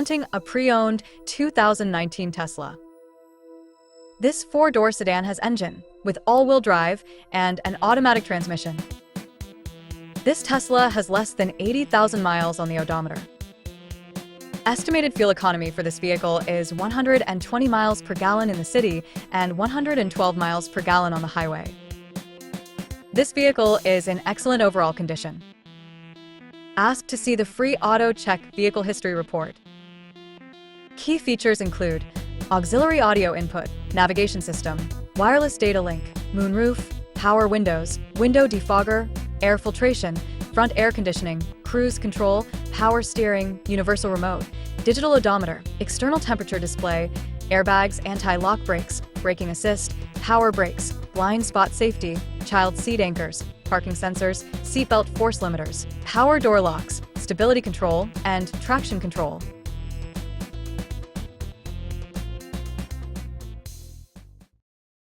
Presenting a pre-owned 2019 Tesla. This four-door sedan has engine with all-wheel drive and an automatic transmission. This Tesla has less than 80,000 miles on the odometer. Estimated fuel economy for this vehicle is 120 miles per gallon in the city and 112 miles per gallon on the highway. This vehicle is in excellent overall condition. Ask to see the free Auto Check Vehicle History Report. Key features include auxiliary audio input, navigation system, wireless data link, moonroof, power windows, window defogger, air filtration, front air conditioning, cruise control, power steering, universal remote, digital odometer, external temperature display, airbags, anti-lock brakes, braking assist, power brakes, blind spot safety, child seat anchors, parking sensors, seatbelt force limiters, power door locks, stability control, and traction control.